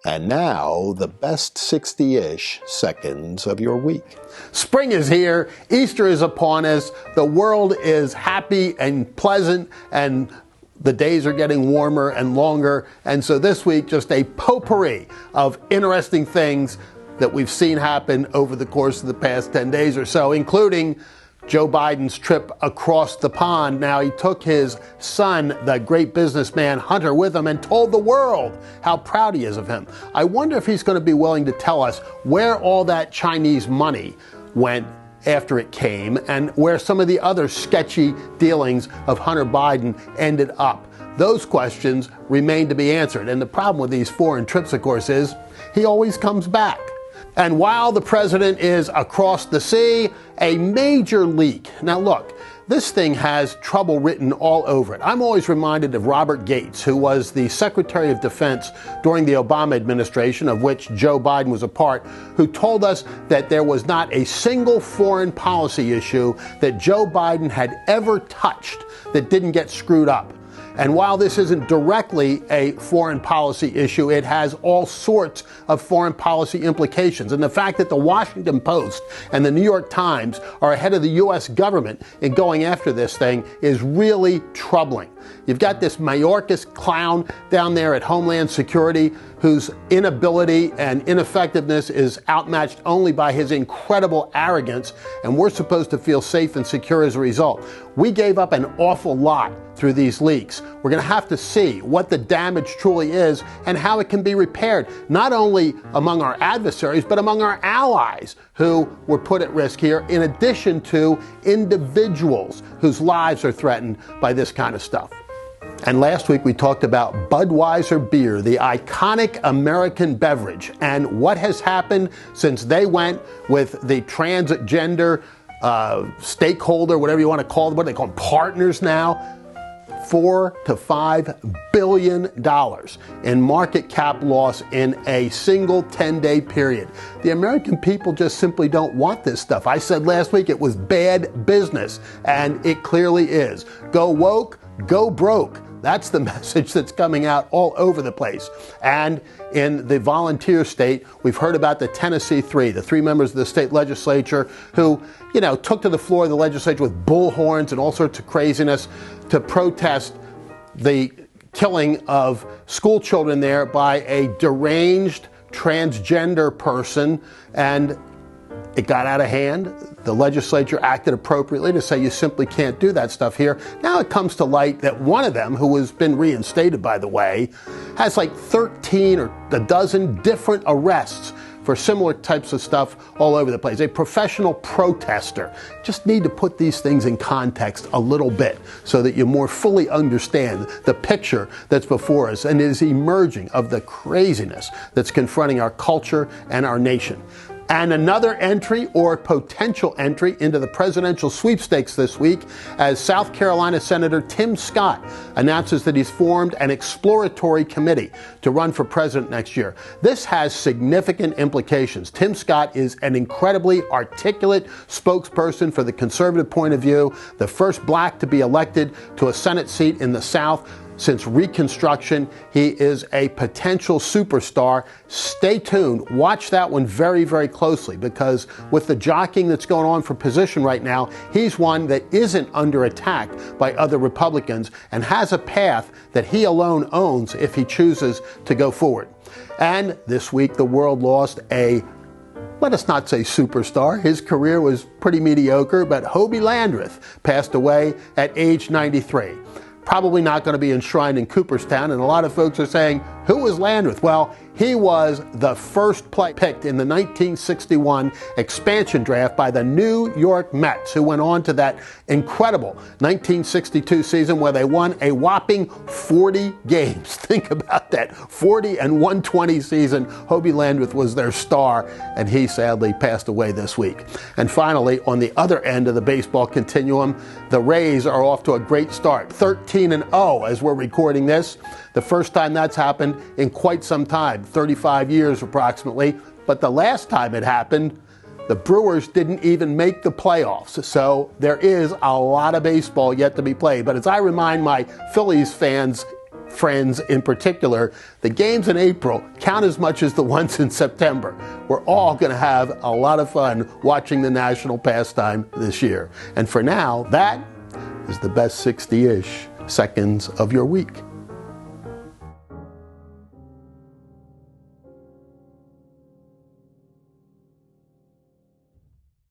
And now, the best 60-ish seconds of your week. Spring is here, Easter is upon us, the world is happy and pleasant, and the days are getting warmer and longer. And so this week, just a potpourri of interesting things that we've seen happen over the course of the past 10 days or so, including Joe Biden's trip across the pond. Now, he took his son, the great businessman Hunter, with him and told the world how proud he is of him. I wonder if he's going to be willing to tell us where all that Chinese money went after it came and where some of the other sketchy dealings of Hunter Biden ended up. Those questions remain to be answered. And the problem with these foreign trips, of course, is he always comes back. And while the president is across the sea, a major leak. Now look, this thing has trouble written all over it. I'm always reminded of Robert Gates, who was the Secretary of Defense during the Obama administration, of which Joe Biden was a part, who told us that there was not a single foreign policy issue that Joe Biden had ever touched that didn't get screwed up. And while this isn't directly a foreign policy issue, it has all sorts of foreign policy implications. And the fact that the Washington Post and the New York Times are ahead of the U.S. government in going after this thing is really troubling. You've got this Mayorkas clown down there at Homeland Security whose inability and ineffectiveness is outmatched only by his incredible arrogance, and we're supposed to feel safe and secure as a result. We gave up an awful lot through these leaks. We're going to have to see what the damage truly is and how it can be repaired, not only among our adversaries, but among our allies who were put at risk here, in addition to individuals whose lives are threatened by this kind of stuff. And last week we talked about Budweiser beer, the iconic American beverage, and what has happened since they went with the transgender stakeholder, whatever you want to call them, what do they call them, partners now? $4 to $5 billion in market cap loss in a single 10-day period. The American people just simply don't want this stuff. I said last week it was bad business, and it clearly is. Go woke, go broke. That's the message that's coming out all over the place. And in the volunteer state, we've heard about the Tennessee Three, the three members of the state legislature who, took to the floor of the legislature with bullhorns and all sorts of craziness to protest the killing of school children there by a deranged transgender person. And it got out of hand. The legislature acted appropriately to say you simply can't do that stuff here. Now it comes to light that one of them, who has been reinstated, by the way, has like 13 or a dozen different arrests for similar types of stuff all over the place. A professional protester. Just need to put these things in context a little bit so that you more fully understand the picture that's before us and is emerging of the craziness that's confronting our culture and our nation. And another entry or potential entry into the presidential sweepstakes this week as South Carolina Senator Tim Scott announces that he's formed an exploratory committee to run for president next year. This has significant implications. Tim Scott is an incredibly articulate spokesperson for the conservative point of view, the first black to be elected to a Senate seat in the South since Reconstruction. He is a potential superstar. Stay tuned. Watch that one very, very closely, because with the jockeying that's going on for position right now, he's one that isn't under attack by other Republicans and has a path that he alone owns if he chooses to go forward. And this week, the world lost a, let us not say superstar. His career was pretty mediocre, but Hobie Landrith passed away at age 93. Probably not going to be enshrined in Cooperstown, and a lot of folks are saying, who was Landrith? Well, he was the first player picked in the 1961 expansion draft by the New York Mets, who went on to that incredible 1962 season where they won a whopping 40 games. Think about that, 40 and 120 season. Hobie Landrith was their star, and he sadly passed away this week. And finally, on the other end of the baseball continuum, the Rays are off to a great start, 13-0 as we're recording this. The first time that's happened in quite some time, 35 years approximately. But the last time it happened, the Brewers didn't even make the playoffs. So there is a lot of baseball yet to be played. But as I remind my Phillies fans friends in particular, the games in April count as much as the ones in September. We're all going to have a lot of fun watching the national pastime this year. And for now, that is the best 60-ish seconds of your week.